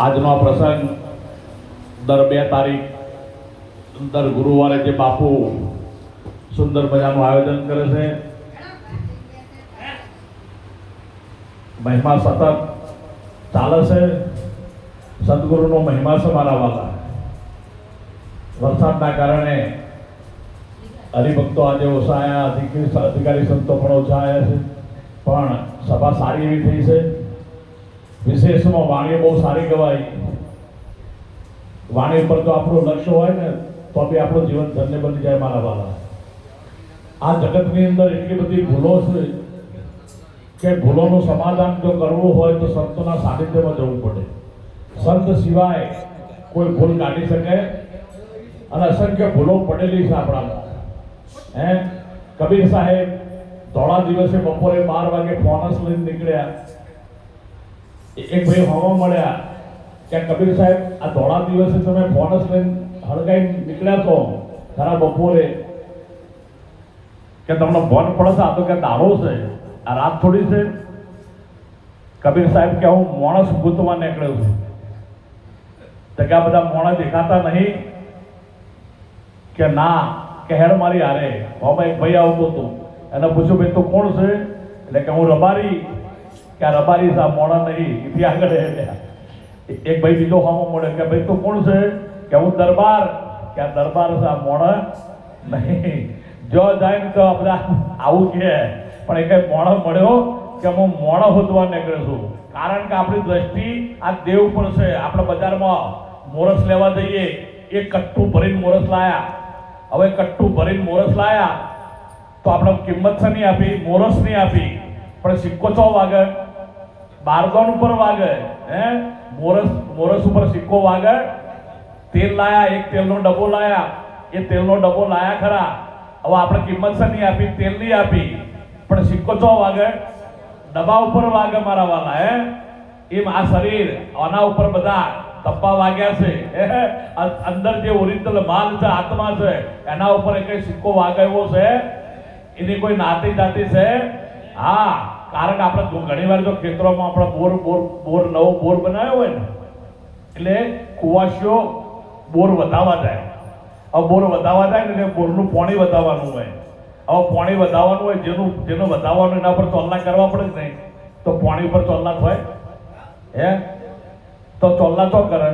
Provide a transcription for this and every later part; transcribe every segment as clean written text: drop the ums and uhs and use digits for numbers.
આજનો આ પ્રસંગ દર 2 તારીખ દર ગુરુવારે જે બાપુ સુંદર મજાનું આયોજન કરે છે, મહિમા સતત ચાલે છે. સદગુરુનો મહિમા છે મારા વાલા. વરસાદના કારણે હરિભક્તો આજે ઓછા આવ્યા, અધિકારી સંતો પણ ઓછા આવ્યા છે, પણ સભા સારી એવી થઈ છે. વિશેષમાં વાણી બહુ સારી ગવાઈ. વાણી પર તો આપણું લક્ષ્ય હોય ને તો બી આપણું જીવન ધન્ય બની જાય મારા વાલા. આ જગતની અંદર એટલી બધી ભૂલો છે કે ભૂલોનું સમાધાન જો કરવું હોય તો સંતોના સાનિધ્યમાં જવું પડે. સંત સિવાય કોઈ ભૂલ કાઢી શકે અને અસંખ્ય ભૂલો પડેલી છે આપણામાં. કબીર સાહેબ ધોળા દિવસે બપોરે 12 વાગે ફોનસ લઈને નીકળ્યા. એક ભાઈ હોવા મળ્યા કે કબીર સાહેબ આ ધોળા દિવસે તમે ફોનસ લઈને હળગાઈ નીકળ્યા છો ખરા બપોરે, કે તમને ભન પડે છે? આ તો કે દાડો છે, આ રાત થોડી છે. કબીર સાહેબ કે હું માણસ ભૂતમાં નીકળ્યો છું. તો કે આ બધા મોણા દેખાતા નહીં? કે ના, કે હેડ મારી હારે. બાબા એક ભાઈ આવતો હતો, એને પૂછ્યું ભાઈ તું કોણ છે? એટલે કે હું રબારી. કે આ રબારી સા મોણા નહીં, એથી આગળ એક ભાઈ બીજો હામો મળે કે ભાઈ તું કોણ છે? કે હું દરબાર. કે આ દરબાર સા મોણા નહીં. જો જાય ને તો બધા આવું કે, પણ એ કઈ મોણો મળ્યો કે હું મોણો હોદવા નીકળ્યો છું. કારણ કે આપણી દ્રષ્ટિ આ દેવ પર છે. આપણે બજારમાં મોરસ લેવા જઈએ, એ કટ્ટું ભરીને મોરસ લાયા. હવે કટ્ટું ભરીને મોરસ લાયા તો આપણે કિંમત છે નહીં આપી, મોરસ નહીં આપી, પણ સિક્કો ચો વાગે? બારગોન ઉપર વાગે. મોરસ ઉપર સિક્કો વાગે. તેલ લાયા, એક તેલનો ડબ્બો લાયા, એ તેલનો ડબ્બો લાયા ખરા. હવે આપણે કિંમત છે નહીં આપી, તેલ નહીં આપી, પણ સિક્કો ચો વાગે? ડબ્બા ઉપર વાગે મારા વાલા. એમ આ શરીર આના ઉપર બધા ધપ્પા વાગ્યા છે. અંદર જે ઓરિજિનલ માલ છે, આત્મા છે, એના ઉપર એક સિક્કો વાગ્યો છે. એની કોઈ નાતી જાતી છે? હા, કારણ કે આપણે ઘણી વાર જો ખેતરોમાં આપણે બોર નવો બોર બનાવ્યો હોય ને, એટલે કુવાસીઓ બોર વધારવા જાય. હવે બોર વધારવા જાય ને એટલે બોરનું પાણી વધારવાનું હોય. હવે પાણી વધારવાનું હોય, જેનું વધારવાનું એના પર ચોલ્લા કરવા પડે જ નહીં. તો પાણી ઉપર ચોલ્લા હોય તો ચોલ્લા તો કરે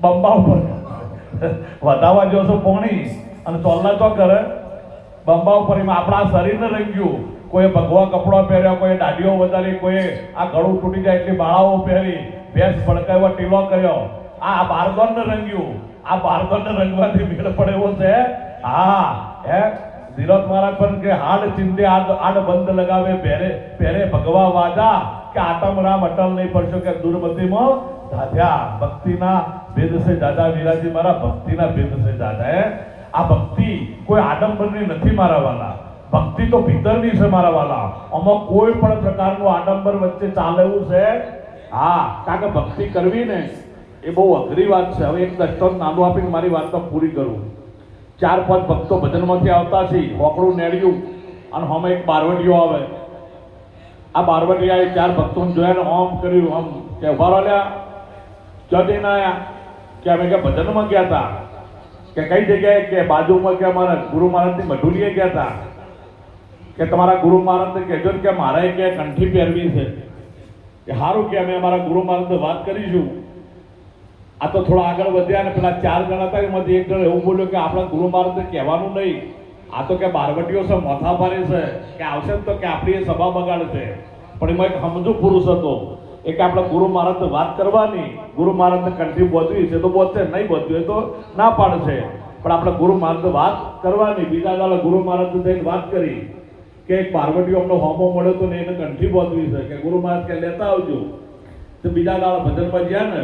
બંબા ઉપર વધારવા જોશો પાણી, અને ચોલ્લા તો કરે બંબા ઉપર. એમાં આપણા શરીરને રંગ્યું. કોઈ ભગવા કપડા પહેર્યા, કોઈ દાઢીઓ વધારી, કોઈ આ ગળું તૂટી જાય એટલી બાળાઓ પહેરી, ભેંસ ભડકાવ્યો, ટીલો કર્યો. આ બારગોનને રંગ્યું. આ બારગોનને રંગવાથી મેળ પડે એવો છે. હા, ધીરજ મહારાજ પણ કે હાડ ચિંતે આડ બંધ લગાવે, પહેરે ભગવા વાજા, કે આતમ રામ અટલ નહીં પડશો, કે દુર્મતીમાં દાધ્યા. ભક્તિના ભેદ છે દાદા વિરાજી મારા, ભક્તિના ભેદ છે દાદા. આ ભક્તિ કોઈ આડંબરની નથી મારા વાલા. ભક્તિ તો ભીતરની છે મારા વાલા. આમાં કોઈ પણ પ્રકારનું આડંબર વચ્ચે ચાલેવું છે? હા, કારણ કે ભક્તિ કરવી ને એ બહુ અઘરી વાત છે. હવે એક દસ્તક નાનું આપીને મારી વાત પૂરી કરું. 4-5 ભક્તો ભજનમાંથી આવતા છે, હોકડું નેડ્યું, અને હમે એક બારવટીઓ આવે. આ બારવટીયાએ 4 ભક્તોને જોયા ને ઓમ કર્યું, આમ કે ઉભા રહ્યા. ક્યાં જઈને આવ્યા? કે અમે કે ભજનમાં ગયા હતા. કે કઈ જગ્યાએ? કે બાજુમાં. કે અમારા ગુરુ મહારાજની મઢુલીએ ગયા હતા. કે તમારા ગુરુ મહારાજને કહેજો કે મારે કે કંઠી પહેરવી છે. કે સારું, કે અમે અમારા ગુરુ મહારાજને વાત કરીશું. આ તો થોડા આગળ વધ્યા ને પેલા 4 જણા હતા, એમાંથી એક જણ એવું બોલ્યો કે આપણા ગુરુ મહારાજને કહેવાનું નહીં, આ તો કે બારવટીઓ છે, મોથા ભારે છે, કે આવશે તો કે આપણી એ સભા બગાડશે. પણ એમાં એક સમજુ પુરુષ હતો, એ કે આપણે ગુરુ મહારાજને વાત કરવાની, ગુરુ મહારાજને કંઠી બોધવી છે તો બોધશે, નહીં બોધવી હોય તો ના પાડશે, પણ આપણે ગુરુ મહારાજને વાત કરવાની. બીજા દાડે ગુરુ મહારાજને જઈને વાત કરી કે એક પાર્વતીઓ અમને હોમો મળ્યો તો ને એને કંઠી બોધવી છે, કે ગુરુ મહારાજ કે લેતા આવજો. તો બીજા દાડે ભજનમાં ગયા ને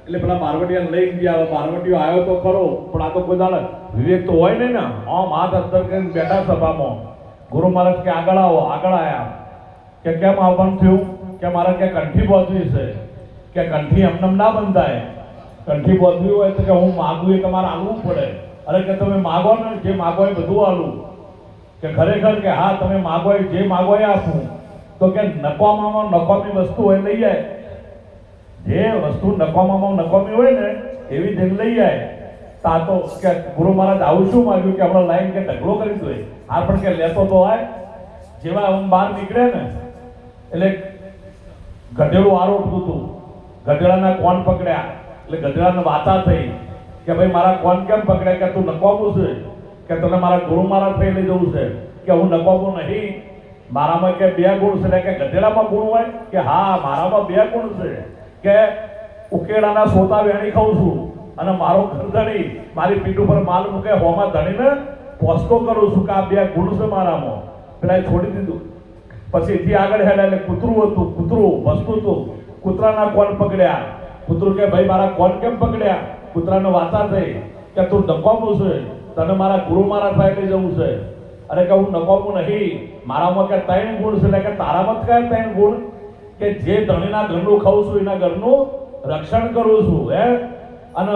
એટલે પેલા પાર્વતીયાને લઈ ગયા. પાર્વતીઓ આવ્યો તો ખરો, પણ આ તો કોઈ દાડે વિવેક તો હોય નહીં ને. આમ હાથ અંદર કરીને બેઠા સભામાં. ગુરુ મહારાજ કે આગળ આવો. આગળ આવ્યા. કે કેમ આવવાનું થયું? કે મારે કે કંઠી બોધવી છે. કે કંઠી એમને ના બંધાય. કંઠી બોધવી હોય તો કે હું માગું એ તમારે આલવું પડે. અરે કે તમે માગો ને, જે માગો એ બધું આલું. કે ખરેખર? કે હા, તમે માગો જે માગો એ આપું. તો કે નકામી વસ્તુ હોય લઈ જાય. જે વસ્તુ નકામામાં નકામી હોય ને એવી જેમ લઈ જાય તા તો કે ગુરુ મહારાજ આવું શું માગ્યું કે હમણાં લાઈન કે ઢગલો કરી દો આ પણ કે લેતો તો હોય જેવા આમ બહાર નીકળે ને એટલે ગધેડું આરોપતું હતું ગધેડાના કોણ પકડ્યા એટલે ગધેડાને વાતા થઈ કે ભાઈ મારા કોણ કેમ પકડ્યા કે તું નકામું છે કે તને મારા ગુરુ મહારાજ થઈ લઈ જવું છે કે હું નકામું નહીં મારામાં કે 2 ગુણ છે કે ગધેડામાં ગુણ હોય કે હા મારામાં 2 ગુણ છે કે ઉકેડાના સોતા વેણી ખાઉં છું અને મારો ધણી મારી પીઠ ઉપર માલ મૂકે હોમાં ધણીને પોસ્તો કરું છું કે આ 2 ગુણ છે મારામાં પેલા છોડી દીધું પછી એથી આગળ હેડા એટલે કૂતરું હતું કૂતરું વસ્તુ હતું કૂતરાના કોણ પકડ્યા કૂતરું કે ભાઈ મારા કોણ કેમ પકડ્યા કૂતરાને વાતા થઈ કે તું નકામું છે તને મારા ગુરુ મારા પાસે લઈ જવું છે અરે કે હું નકામું નહીં મારામાં કે 3 ગુણ છે એટલે કે તારામાં કયા 3 ગુણ કે જે ધણીના ઘરનું ખાઉં છું એના ઘરનું રક્ષણ કરું છું હે અને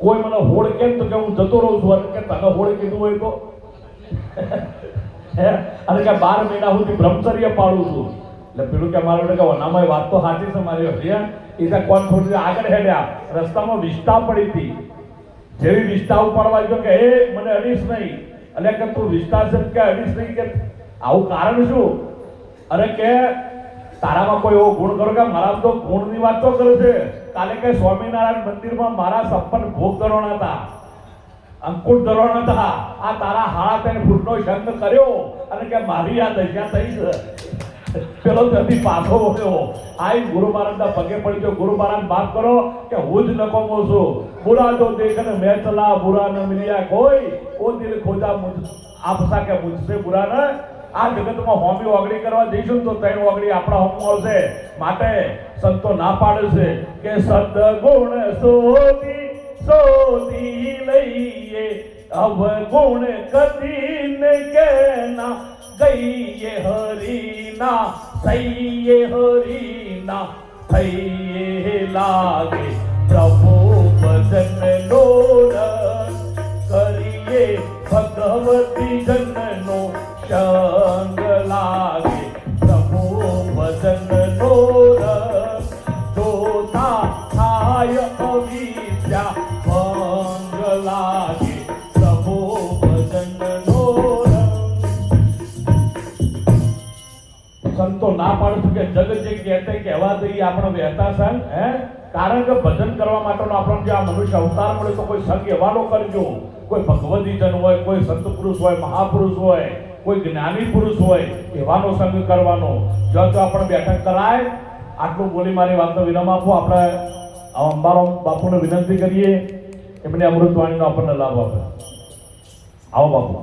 કોઈ મને હોળ કેમ તો કે હું જતો રહું છું અને કે તને હોળ કીધું હોય તો અને કે 12 મહિના સુધી બ્રહ્મચર્ય પાડું છું એટલે પેલું કે મારું કે વનામાં વાત તો સાચી છે મારી હરિયા એ કોણ થોડી આગળ હેડ્યા રસ્તામાં વિષ્ટા પડી હતી જેવી વિષ્ટા ઉપાડવા ગયો કે એ મને અડીશ નહીં એટલે કે તું વિષ્ટા છે કે અડીશ નહીં કે આવું કારણ શું અરે કે તારામાં કોઈ એવો ગુણ કરો કે મારા તો ગુણની વાત તો કરે છે કાલે કે સ્વામિનારાયણ મંદિરમાં મારા 56 ભોગ ધરવાના હતા અંકુટ ધરવાના હતા આ તારા 3.5 ફૂટનો સંગ કર્યો અને કે મારી આ દશા થઈ છે પેલો ત્યાંથી પાછો વળ્યો આઈ ગુરુ મહારાજના પગે પડી ગયો ગુરુ મહારાજ માફ કરો કે હું જ નકામો છું બુરા જો દેખને મેં ચલા બુરા ન મિલ્યા કોઈ ઓ દિલ ખોજા મુझ આપસા કે મુझसे बुरा न આ જગતમાં હોમી ઓગળી કરવા જઈશું તો 3 ઓગળી આપણા હોમું આવશે માટે સંતો ના પાડે છે કે સદગુણ સોતી લઈએ અવગુણ કદી ને કેના ગઈએ હરીના સૈયે હરીના થઈએ લાગે પ્રભુ ભજન નો કરીએ ભગવતી જનનો સંગ લાગે પ્રભુ ભજન નો જોતા થાય અવિદ્યા ભંગ લાગે પ્રભુ ભજન નો સંતો ના પાડું કે જગ જે કહેતે કહેવા દઈએ આપણે વહેતા સંગ હે કારણ કે ભજન કરવા માટેનો આપણો જે આ મનુષ્ય અવતાર મળે તો કોઈ સંગ એવાનો કરજો કોઈ ભગવતી જન હોય કોઈ સંત પુરુષ હોય મહાપુરુષ હોય કોઈ જ્ઞાની પુરુષ હોય એવાનો સંગ કરવાનો જો તો આપણે બેઠક કરાય આટલું બોલી મારી વાતનો વિરામ આપો આપણે અંબારામ બાપુને વિનંતી કરીએ એમને અમૃતવાણીનો આપણને લાભ આપે આવો બાપુ